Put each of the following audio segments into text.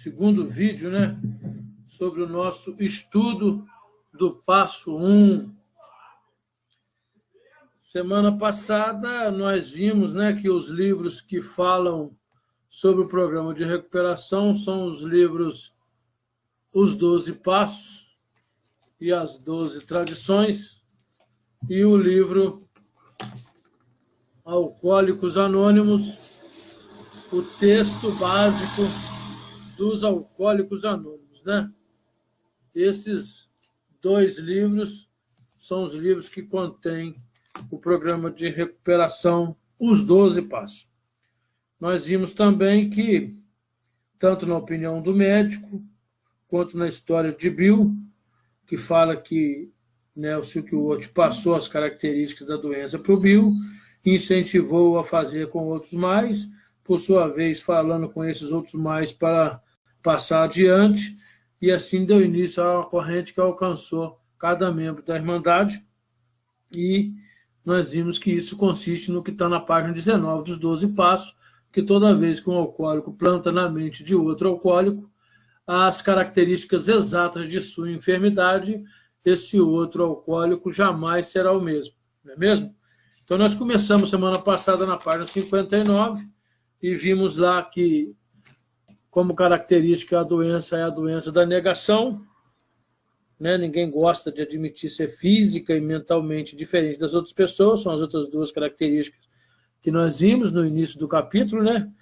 segundo vídeo, né, sobre o nosso estudo do passo 1. Semana passada nós vimos, né, que os livros que falam sobre o programa de recuperação são os livros Os 12 Passos e as 12 Tradições e o livro Alcoólicos Anônimos, o texto básico dos Alcoólicos Anônimos, né? Esses dois livros são os livros que contêm o programa de recuperação, os 12 Passos. Nós vimos também que, tanto na opinião do médico, quanto na história de Bill, que fala que, né, o Silk Road passou as características da doença para o Bill, incentivou a fazer com outros mais, por sua vez falando com esses outros mais para passar adiante, e assim deu início a uma corrente que alcançou cada membro da Irmandade, e nós vimos que isso consiste no que está na página 19 dos 12 Passos, que toda vez que um alcoólico planta na mente de outro alcoólico as características exatas de sua enfermidade, esse outro alcoólico jamais será o mesmo, não é mesmo? Então, nós começamos semana passada na página 59 e vimos lá que, como característica, a doença é a doença da negação, né? Ninguém gosta de admitir ser física e mentalmente diferente das outras pessoas, são as outras duas características que nós vimos no início do capítulo, né?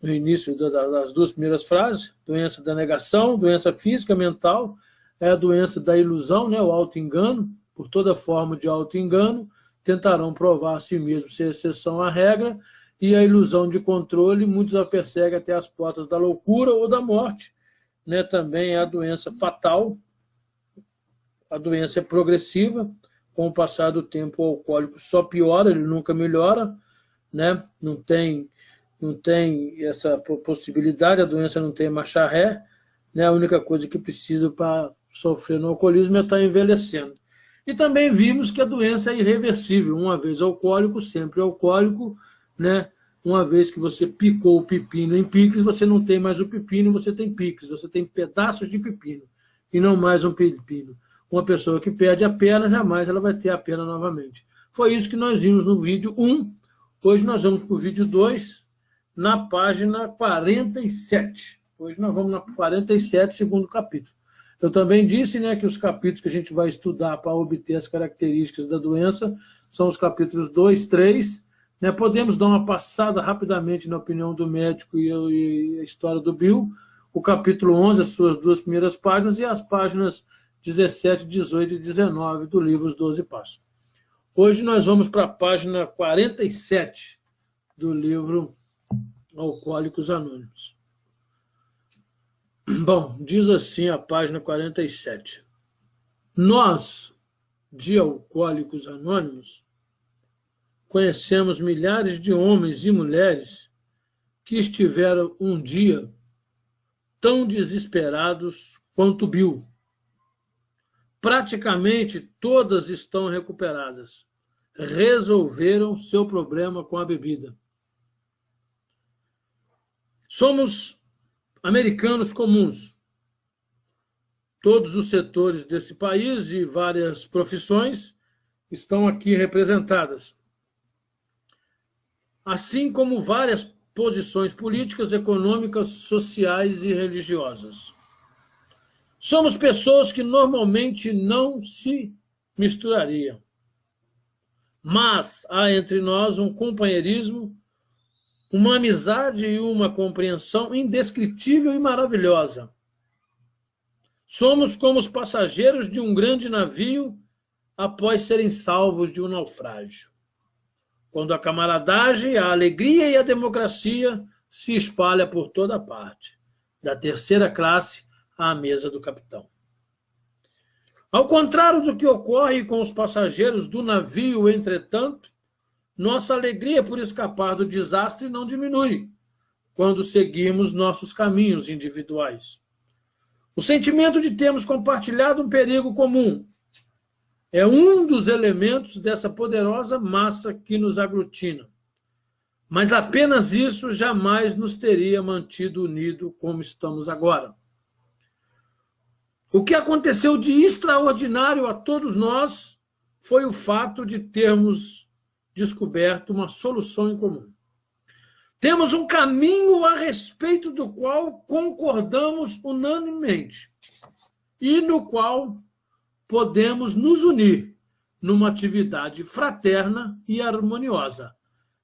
No início das duas primeiras frases, doença da negação, doença física, mental, é a doença da ilusão, né? O auto-engano, por toda forma de auto-engano, tentarão provar a si mesmo ser exceção à regra, e a ilusão de controle, muitos a perseguem até as portas da loucura ou da morte, né? Também é a doença fatal, a doença é progressiva, com o passar do tempo o alcoólico só piora, ele nunca melhora, né? Não tem essa possibilidade, a doença não tem marcha ré, né? A única coisa que precisa para sofrer no alcoolismo é estar envelhecendo. E também vimos que a doença é irreversível, uma vez alcoólico, sempre alcoólico, né? Uma vez que você picou o pepino em picles, você não tem mais o pepino, você tem picles, você tem pedaços de pepino, e não mais um pepino. Uma pessoa que perde a perna, jamais ela vai ter a perna novamente. Foi isso que nós vimos no vídeo 1, hoje nós vamos para o vídeo 2, na página 47. Hoje nós vamos na 47, segundo capítulo. Eu também disse, né, que os capítulos que a gente vai estudar para obter as características da doença são os capítulos 2, 3. Né? Podemos dar uma passada rapidamente na opinião do médico e a história do Bill. O capítulo 11, as suas duas primeiras páginas, e as páginas 17, 18 e 19 do livro Os 12 Passos. Hoje nós vamos para a página 47 do livro Alcoólicos Anônimos. Bom, diz assim a página 47. Nós, de Alcoólicos Anônimos, conhecemos milhares de homens e mulheres que estiveram um dia tão desesperados quanto Bill. Praticamente todas estão recuperadas. Resolveram seu problema com a bebida. Somos americanos comuns. Todos os setores desse país e várias profissões estão aqui representadas. Assim como várias posições políticas, econômicas, sociais e religiosas. Somos pessoas que normalmente não se misturariam. Mas há entre nós um companheirismo, uma amizade e uma compreensão indescritível e maravilhosa. Somos como os passageiros de um grande navio após serem salvos de um naufrágio. Quando a camaradagem, a alegria e a democracia se espalha por toda parte, da terceira classe à mesa do capitão. Ao contrário do que ocorre com os passageiros do navio, entretanto, nossa alegria por escapar do desastre não diminui quando seguimos nossos caminhos individuais. O sentimento de termos compartilhado um perigo comum é um dos elementos dessa poderosa massa que nos aglutina. Mas apenas isso jamais nos teria mantido unidos como estamos agora. O que aconteceu de extraordinário a todos nós foi o fato de termos descoberto uma solução em comum. Temos um caminho a respeito do qual concordamos unanimemente e no qual podemos nos unir numa atividade fraterna e harmoniosa.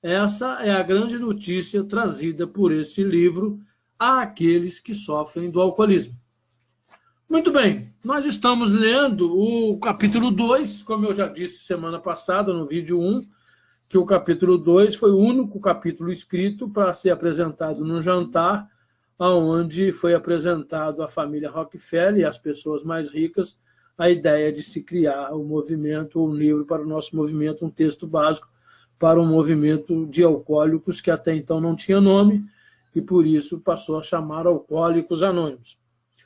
Essa é a grande notícia trazida por esse livro àqueles que sofrem do alcoolismo. Muito bem, nós estamos lendo o capítulo 2, como eu já disse semana passada no vídeo 1, que o capítulo 2 foi o único capítulo escrito para ser apresentado num jantar, onde foi apresentado à família Rockefeller e às pessoas mais ricas a ideia de se criar um movimento, um livro para o nosso movimento, um texto básico para um movimento de alcoólicos que até então não tinha nome e por isso passou a chamar Alcoólicos Anônimos.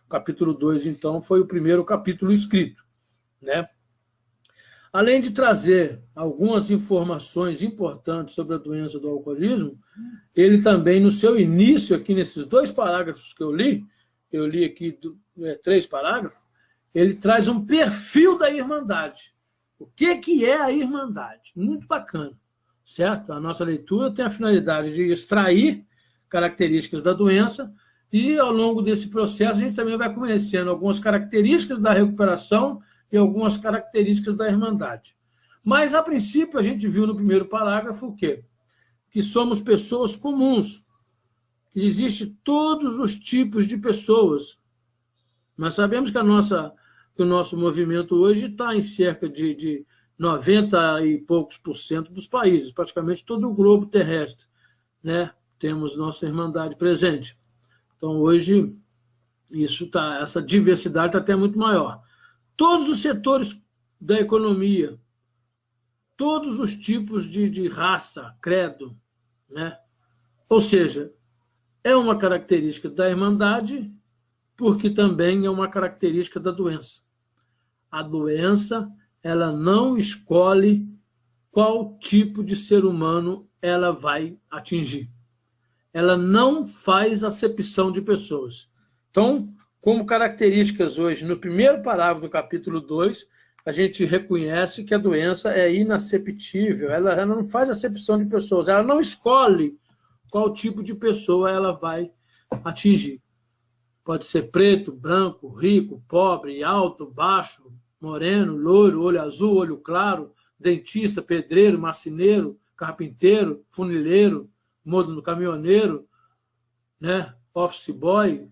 O capítulo 2, então, foi o primeiro capítulo escrito, né? Além de trazer algumas informações importantes sobre a doença do alcoolismo, ele também, no seu início, aqui nesses 2 parágrafos que eu li aqui 3 parágrafos, ele traz um perfil da Irmandade. O que é a Irmandade? Muito bacana, certo? A nossa leitura tem a finalidade de extrair características da doença e, ao longo desse processo, a gente também vai conhecendo algumas características da recuperação e algumas características da Irmandade. Mas, a princípio, a gente viu no primeiro parágrafo o quê? Que somos pessoas comuns, que existem todos os tipos de pessoas. Nós sabemos que o nosso movimento hoje está em cerca de 90 e poucos % dos países, praticamente todo o globo terrestre, né? Temos nossa Irmandade presente. Então, hoje, essa diversidade está até muito maior. Todos os setores da economia, todos os tipos de raça, credo, né? Ou seja, é uma característica da Irmandade, porque também é uma característica da doença. A doença, ela não escolhe qual tipo de ser humano ela vai atingir. Ela não faz acepção de pessoas. Então, como características hoje, no primeiro parágrafo do capítulo 2, a gente reconhece que a doença é inaceptível, ela não faz acepção de pessoas, ela não escolhe qual tipo de pessoa ela vai atingir. Pode ser preto, branco, rico, pobre, alto, baixo, moreno, loiro, olho azul, olho claro, dentista, pedreiro, marceneiro, carpinteiro, funileiro, caminhoneiro, né? Office boy.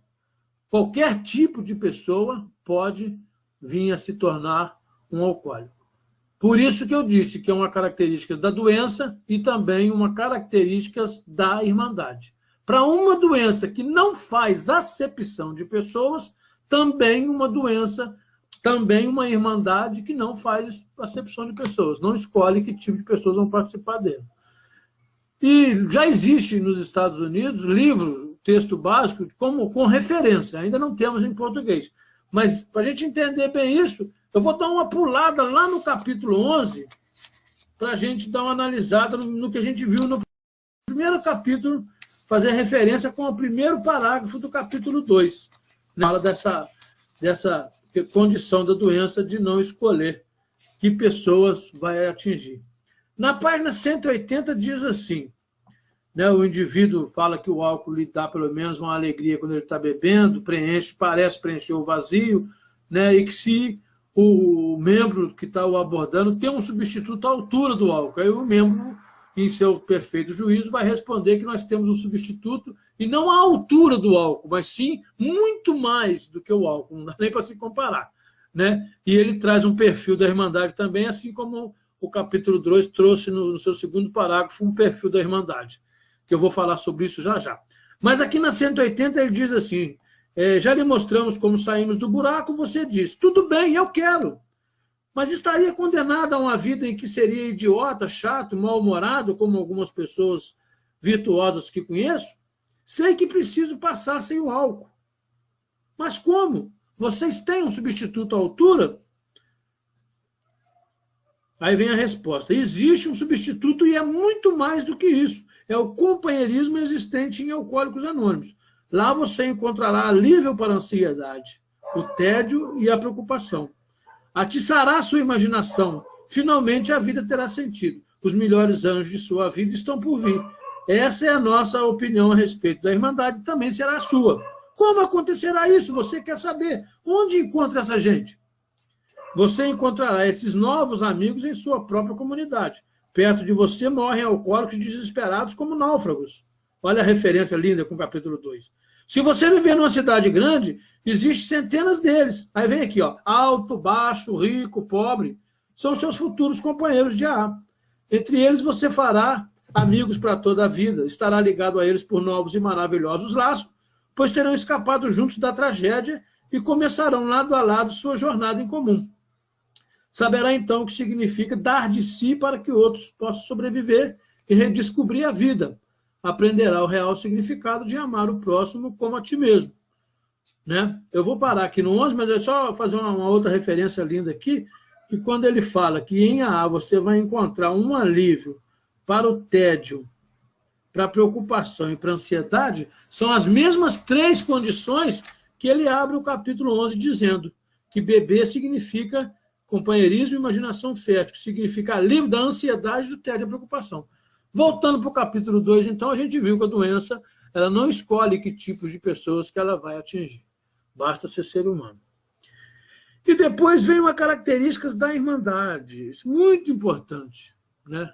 Qualquer tipo de pessoa pode vir a se tornar um alcoólico. Por isso que eu disse que é uma característica da doença e também uma característica da Irmandade. Para uma doença que não faz acepção de pessoas, também uma doença, também uma Irmandade que não faz acepção de pessoas, não escolhe que tipo de pessoas vão participar dele. E já existe nos Estados Unidos livro, texto básico, com referência, ainda não temos em português. Mas, para a gente entender bem isso, eu vou dar uma pulada lá no capítulo 11, para a gente dar uma analisada no que a gente viu no primeiro capítulo, fazer referência com o primeiro parágrafo do capítulo 2. Fala dessa condição da doença de não escolher que pessoas vai atingir. Na página 180 diz assim, né, o indivíduo fala que o álcool lhe dá pelo menos uma alegria quando ele está bebendo, parece preencher o vazio, né, e que se o membro que está o abordando tem um substituto à altura do álcool, aí o membro, em seu perfeito juízo, vai responder que nós temos um substituto e não à altura do álcool, mas sim muito mais do que o álcool, não dá nem para se comparar, né? E ele traz um perfil da Irmandade também, assim como o capítulo 2 trouxe no seu segundo parágrafo um perfil da Irmandade, que eu vou falar sobre isso já já. Mas aqui na 180 ele diz assim, já lhe mostramos como saímos do buraco, você diz, tudo bem, eu quero, mas estaria condenado a uma vida em que seria idiota, chato, mal-humorado, como algumas pessoas virtuosas que conheço? Sei que preciso passar sem o álcool. Mas como? Vocês têm um substituto à altura? Aí vem a resposta. Existe um substituto e é muito mais do que isso. é o companheirismo existente em Alcoólicos Anônimos. Lá você encontrará alívio para a ansiedade, o tédio e a preocupação. Atiçará a sua imaginação. Finalmente a vida terá sentido. Os melhores anjos de sua vida estão por vir. Essa é a nossa opinião a respeito da Irmandade, também será a sua. Como acontecerá isso? Você quer saber? Onde encontra essa gente? Você encontrará esses novos amigos em sua própria comunidade. Perto de você morrem alcoólicos desesperados como náufragos. Olha a referência linda com o capítulo 2. Se você viver numa cidade grande, existem centenas deles. Aí vem aqui, ó, alto, baixo, rico, pobre. São seus futuros companheiros de AA. Entre eles você fará amigos para toda a vida. Estará ligado a eles por novos e maravilhosos laços, pois terão escapado juntos da tragédia e começarão lado a lado sua jornada em comum. Saberá então o que significa dar de si para que outros possam sobreviver e redescobrir a vida. Aprenderá o real significado de amar o próximo como a ti mesmo. Né? Eu vou parar aqui no 11, mas é só fazer uma outra referência linda aqui, que quando ele fala que em AA você vai encontrar um alívio para o tédio, para a preocupação e para a ansiedade, são as mesmas 3 condições que ele abre o capítulo 11 dizendo que beber significa companheirismo e imaginação fértil, que significa alívio da ansiedade, do tédio e da preocupação. Voltando para o capítulo 2, então, a gente viu que a doença ela não escolhe que tipos de pessoas que ela vai atingir. Basta ser humano. E depois vem uma característica da Irmandade. Isso é muito importante, né?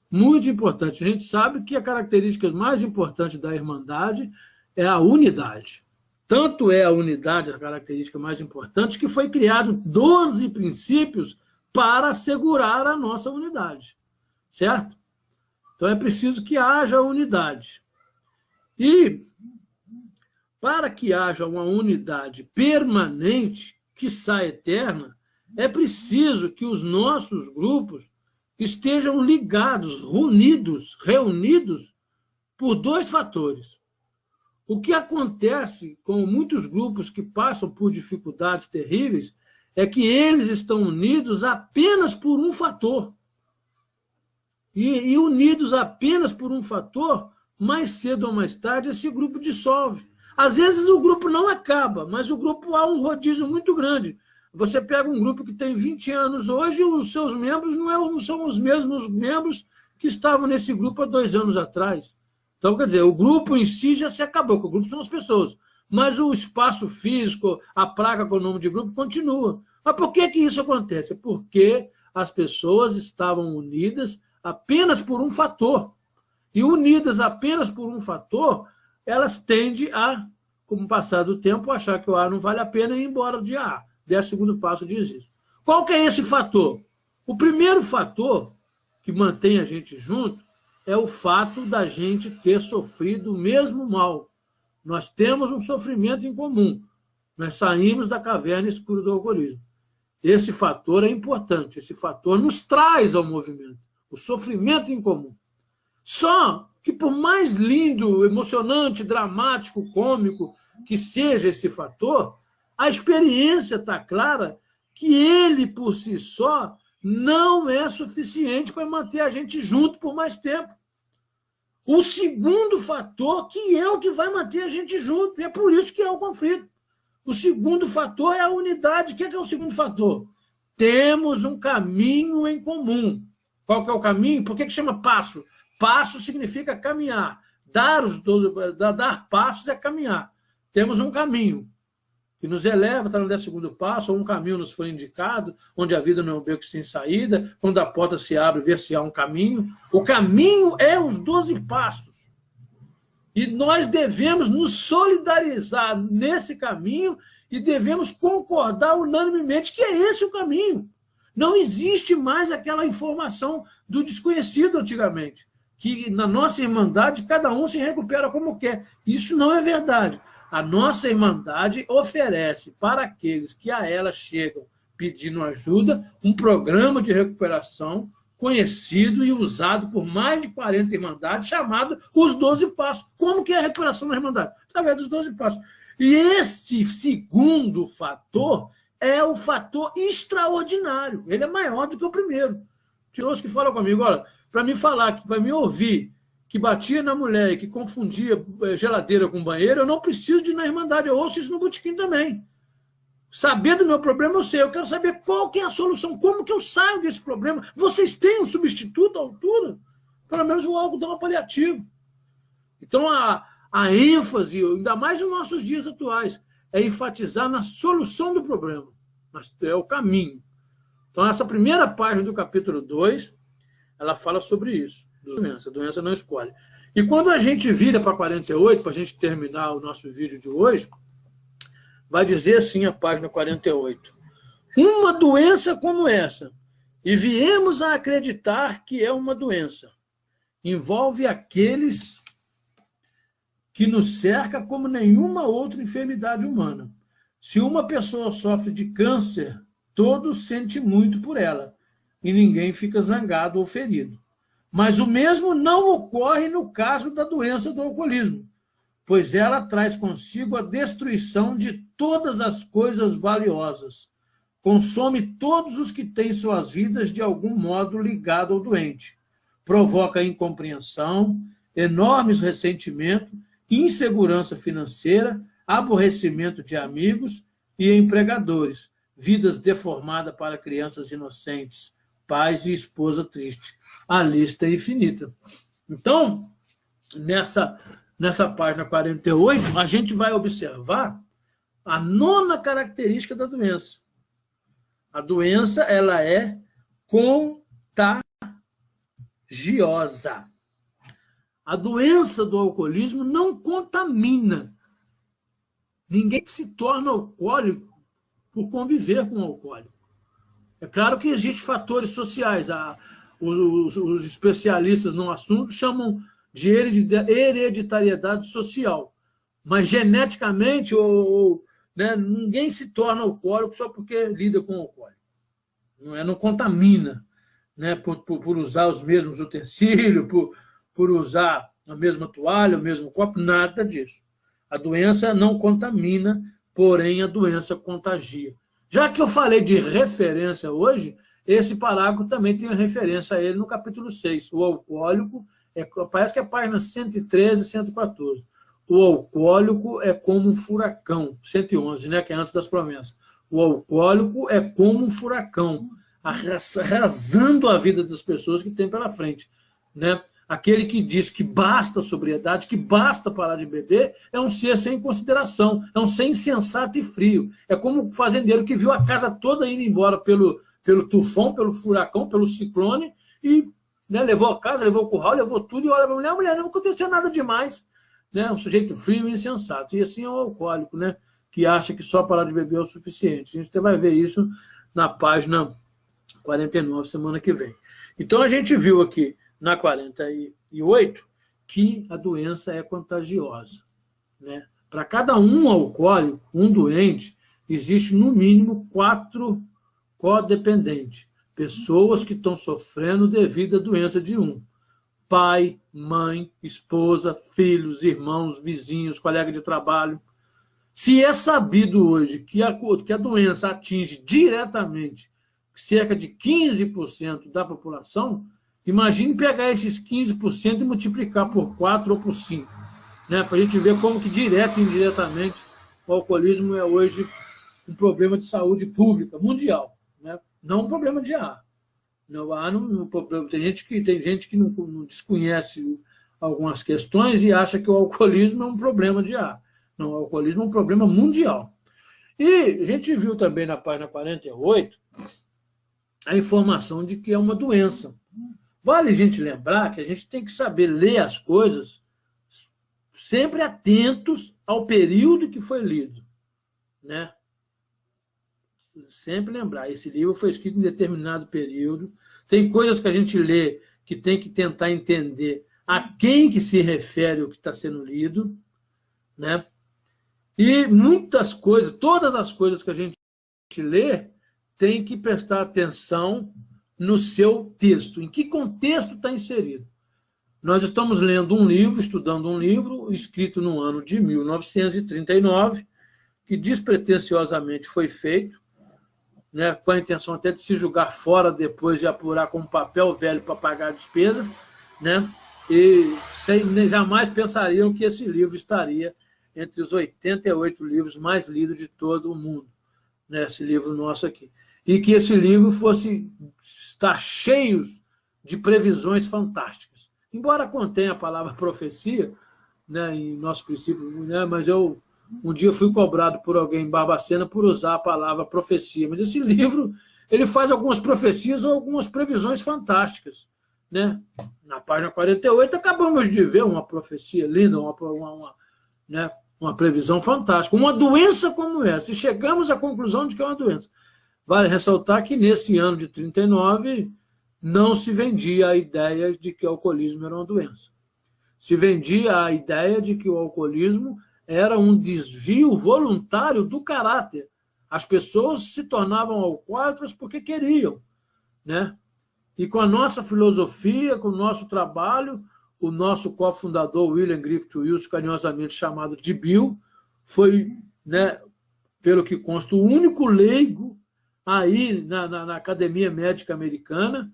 Muito importante. A gente sabe que a característica mais importante da Irmandade é a unidade. Tanto é a unidade a característica mais importante que foi criado 12 princípios para assegurar a nossa unidade. Certo? Então é preciso que haja unidade. E para que haja uma unidade permanente, quiçá eterna, é preciso que os nossos grupos estejam ligados, reunidos por 2 fatores. O que acontece com muitos grupos que passam por dificuldades terríveis é que eles estão unidos apenas por um fator. E unidos apenas por um fator, mais cedo ou mais tarde, esse grupo dissolve. Às vezes o grupo não acaba, mas o grupo há um rodízio muito grande. Você pega um grupo que tem 20 anos hoje, os seus membros não são os mesmos membros que estavam nesse grupo há 2 anos atrás. Então, quer dizer, o grupo em si já se acabou, porque o grupo são as pessoas. Mas o espaço físico, a placa com o nome de grupo, continua. Mas por que isso acontece? Porque as pessoas estavam unidas apenas por um fator. E unidas apenas por um fator, elas tendem a, com o passar do tempo, achar que o A não vale a pena e ir embora de A. 10º passo diz isso. Qual que é esse fator? O primeiro fator que mantém a gente junto é o fato da gente ter sofrido o mesmo mal. Nós temos um sofrimento em comum. Nós saímos da caverna escura do alcoolismo. Esse fator é importante. Esse fator nos traz ao movimento. O sofrimento em comum. Só que por mais lindo, emocionante, dramático, cômico que seja esse fator, a experiência está clara que ele, por si só, não é suficiente para manter a gente junto por mais tempo. O segundo fator que é o que vai manter a gente junto, e é por isso que é o conflito. O segundo fator é a unidade. O que é o segundo fator? Temos um caminho em comum. Qual que é o caminho? Por que chama passo? Passo significa caminhar. Dar passos é caminhar. Temos um caminho que nos eleva, está no 10º passo, ou um caminho nos foi indicado, onde a vida não é um beco sem saída, quando a porta se abre, ver se há um caminho. O caminho é os 12 passos. E nós devemos nos solidarizar nesse caminho e devemos concordar unanimemente que é esse o caminho. Não existe mais aquela informação do desconhecido antigamente, que na nossa Irmandade cada um se recupera como quer. Isso não é verdade. A nossa Irmandade oferece para aqueles que a ela chegam pedindo ajuda um programa de recuperação conhecido e usado por mais de 40 Irmandades, chamado os 12 Passos. Como que é a recuperação da Irmandade? Através dos 12 Passos. E esse segundo fator é o fator extraordinário. Ele é maior do que o primeiro. Tinha uns que falam comigo, olha, para me falar, para me ouvir que batia na mulher e que confundia geladeira com banheiro, eu não preciso de ir na Irmandade, eu ouço isso no botequim também. Saber do meu problema, eu sei. Eu quero saber qual que é a solução, como que eu saio desse problema. Vocês têm um substituto à altura? Pelo menos o algodão paliativo. Então, a ênfase, ainda mais nos nossos dias atuais, é enfatizar na solução do problema. É o caminho. Então, essa primeira página do capítulo 2, ela fala sobre isso. A doença não escolhe. E quando a gente vira para 48, para a gente terminar o nosso vídeo de hoje, vai dizer assim a página 48. Uma doença como essa, e viemos a acreditar que é uma doença, envolve aqueles que nos cerca como nenhuma outra enfermidade humana. Se uma pessoa sofre de câncer, todos sentem muito por ela, e ninguém fica zangado ou ferido. Mas o mesmo não ocorre no caso da doença do alcoolismo, pois ela traz consigo a destruição de todas as coisas valiosas. Consome todos os que têm suas vidas de algum modo ligado ao doente. Provoca incompreensão, enormes ressentimentos, insegurança financeira, aborrecimento de amigos e empregadores, vidas deformadas para crianças inocentes, pais e esposa triste. A lista é infinita. Então, nessa página 48, a gente vai observar a nona característica da doença. A doença, ela é contagiosa. A doença do alcoolismo não contamina. Ninguém se torna alcoólico por conviver com o alcoólico. É claro que existem fatores sociais. Os especialistas no assunto chamam de hereditariedade social. Mas geneticamente, né, ninguém se torna alcoólico só porque lida com o alcoólico. Não contamina, né, por usar os mesmos utensílios, por usar a mesma toalha, o mesmo copo, nada disso. A doença não contamina, porém a doença contagia. Já que eu falei de referência hoje, esse parágrafo também tem referência a ele no capítulo 6. O alcoólico, parece que é a página 113 e 114. O alcoólico é como um furacão, 111, né, que é antes das promessas. O alcoólico é como um furacão, arrasando a vida das pessoas que tem pela frente, né? Aquele que diz que basta sobriedade, que basta parar de beber, é um ser sem consideração, é um ser insensato e frio. É como o fazendeiro que viu a casa toda indo embora pelo tufão, pelo furacão, pelo ciclone, e, né, levou a casa, levou o curral, levou tudo, e olha para a mulher, não aconteceu nada demais. Né? Um sujeito frio e insensato. E assim é o alcoólico, né, que acha que só parar de beber é o suficiente. A gente vai ver isso na página 49, semana que vem. Então, a gente viu aqui, na 48, que a doença é contagiosa. Né? Para cada um alcoólico, um doente, existe no mínimo 4 codependentes. Pessoas que estão sofrendo devido à doença de um. Pai, mãe, esposa, filhos, irmãos, vizinhos, colegas de trabalho. Se é sabido hoje que a doença atinge diretamente cerca de 15% da população, imagine pegar esses 15% e multiplicar por 4 ou por 5, né? Para a gente ver como que direto e indiretamente o alcoolismo é hoje um problema de saúde pública mundial, né? Não um problema de ar. Tem gente que não desconhece algumas questões e acha que o alcoolismo é um problema de ar. Não, o alcoolismo é um problema mundial. E a gente viu também na página 48 a informação de que é uma doença. Vale a gente lembrar que a gente tem que saber ler as coisas sempre atentos ao período que foi lido, né? Sempre lembrar, esse livro foi escrito em determinado período, tem coisas que a gente lê que tem que tentar entender a quem que se refere o que está sendo lido, né? E muitas coisas, todas as coisas que a gente lê, tem que prestar atenção no seu texto, em que contexto está inserido. Nós estamos lendo um livro, estudando um livro, escrito no ano de 1939, que despretensiosamente foi feito, né, com a intenção até de se julgar fora depois e apurar como papel velho para pagar a despesa, né? e jamais pensariam que esse livro estaria entre os 88 livros mais lidos de todo o mundo, né? Esse livro nosso aqui. E que esse livro fosse estar cheio de previsões fantásticas. Embora contenha a palavra profecia, né, em nosso princípio, né, mas um dia fui cobrado por alguém em Barbacena por usar a palavra profecia. Mas esse livro ele faz algumas profecias ou algumas previsões fantásticas, né? Na página 48, acabamos de ver uma profecia linda, né, uma previsão fantástica. Uma doença como essa, e chegamos à conclusão de que é uma doença. Vale ressaltar que nesse ano de 39 não se vendia a ideia de que o alcoolismo era uma doença. Se vendia a ideia de que o alcoolismo era um desvio voluntário do caráter. As pessoas se tornavam alcoólatras porque queriam, né? E com a nossa filosofia, com o nosso trabalho, o nosso cofundador, William Griffith Wilson, carinhosamente chamado de Bill, foi, né, pelo que consta, o único leigo aí na Academia Médica Americana,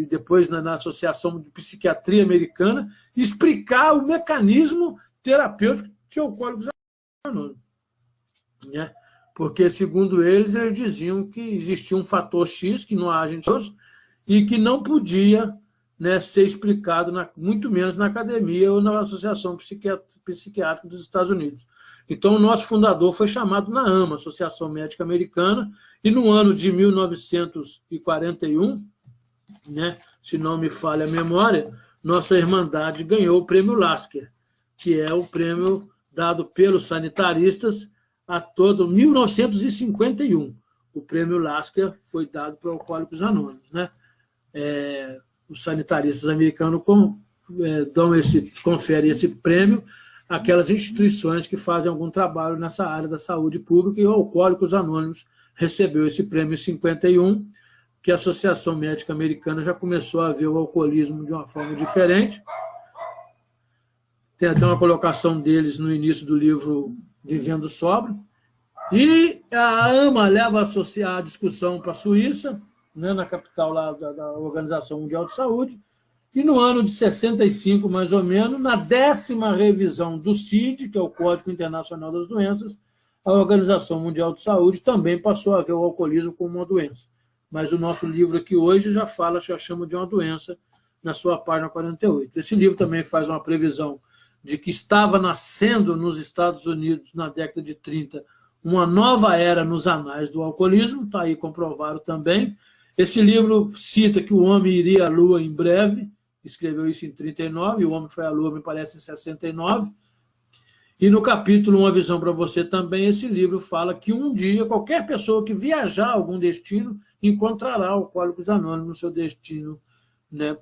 depois na Associação de Psiquiatria Americana, explicar o mecanismo terapêutico de Alcoólicos Anônimos, né? Porque, segundo eles diziam que existia um fator X que não há agente e que não podia, né, ser explicado, muito menos na academia ou na Associação Psiquiátrica dos Estados Unidos. Então, o nosso fundador foi chamado na AMA, Associação Médica Americana, e no ano de 1941, né, se não me falha a memória, nossa Irmandade ganhou o Prêmio Lasker, que é o prêmio dado pelos sanitaristas a todo 1951. O Prêmio Lasker foi dado para Alcoólicos Anônimos, né? Os sanitaristas americanos conferem esse prêmio àquelas instituições que fazem algum trabalho nessa área da saúde pública, e o Alcoólicos Anônimos recebeu esse prêmio em 51, que a Associação Médica Americana já começou a ver o alcoolismo de uma forma diferente. Tem até uma colocação deles no início do livro Vivendo Sóbrio. E a AMA leva a discussão para a Suíça, né, na capital lá da Organização Mundial de Saúde, e no ano de 65, mais ou menos, na 10ª revisão do CID, que é o Código Internacional das Doenças, a Organização Mundial de Saúde também passou a ver o alcoolismo como uma doença. Mas o nosso livro aqui hoje já chama de uma doença na sua página 48. Esse livro também faz uma previsão de que estava nascendo nos Estados Unidos, na década de 30, uma nova era nos anais do alcoolismo, está aí comprovado também. Esse livro cita que o homem iria à Lua em breve, escreveu isso em 39, e o homem foi à Lua, me parece, em 69. E no capítulo Uma Visão para Você também, esse livro fala que um dia qualquer pessoa que viajar a algum destino encontrará Alcoólicos Anônimos no seu destino, né?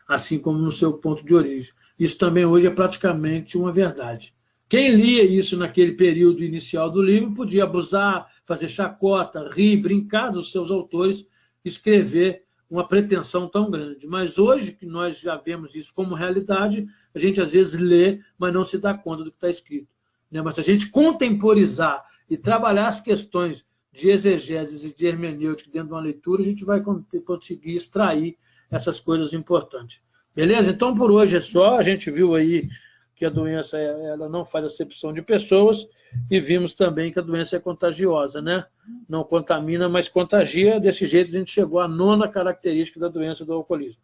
Assim como no seu ponto de origem. Isso também hoje é praticamente uma verdade. Quem lia isso naquele período inicial do livro podia abusar, fazer chacota, rir, brincar dos seus autores, escrever uma pretensão tão grande. Mas hoje, que nós já vemos isso como realidade, a gente às vezes lê, mas não se dá conta do que está escrito, né? Mas se a gente contemporizar e trabalhar as questões de exegeses e de hermenêutica dentro de uma leitura, a gente vai conseguir extrair essas coisas importantes. Beleza? Então, por hoje é só. A gente viu aí que a doença ela não faz acepção de pessoas, e vimos também que a doença é contagiosa, né? Não contamina, mas contagia. Desse jeito, a gente chegou à 9ª característica da doença do alcoolismo.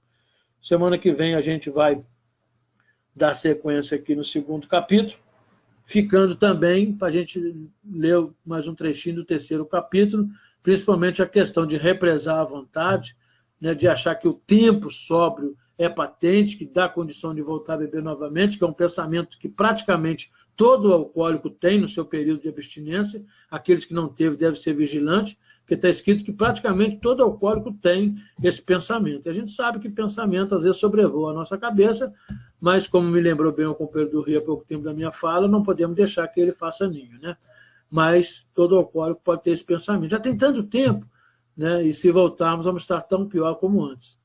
Semana que vem a gente vai dar sequência aqui no 2º capítulo, ficando também para a gente ler mais um trechinho do 3º capítulo, principalmente a questão de represar a vontade, né, de achar que o tempo sóbrio é patente, que dá condição de voltar a beber novamente, que é um pensamento que praticamente todo alcoólico tem no seu período de abstinência. Aqueles que não teve devem ser vigilantes, porque está escrito que praticamente todo alcoólico tem esse pensamento. A gente sabe que pensamento às vezes sobrevoa a nossa cabeça, mas como me lembrou bem o companheiro do Rio há pouco tempo da minha fala, não podemos deixar que ele faça ninho, né? Mas todo alcoólico pode ter esse pensamento. Já tem tanto tempo, né? E se voltarmos, vamos estar tão pior como antes.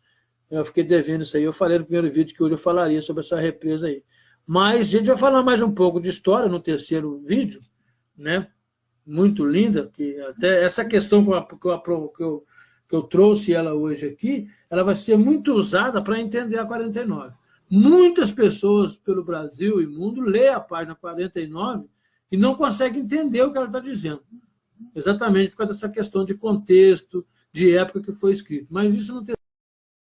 Eu fiquei devendo isso aí. Eu falei no primeiro vídeo que hoje eu falaria sobre essa represa aí. Mas a gente vai falar mais um pouco de história no 3º vídeo, né? Muito linda, que até essa questão que eu trouxe ela hoje aqui, ela vai ser muito usada para entender a 49. Muitas pessoas pelo Brasil e mundo lê a página 49 e não conseguem entender o que ela está dizendo. Exatamente por causa dessa questão de contexto, de época que foi escrito. Mas isso no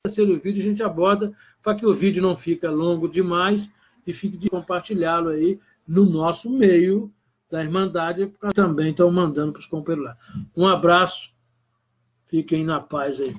terceiro vídeo a gente aborda para que o vídeo não fique longo demais e fique de compartilhá-lo aí no nosso meio da Irmandade, porque também estão mandando para os companheiros lá. Um abraço, fiquem na paz aí.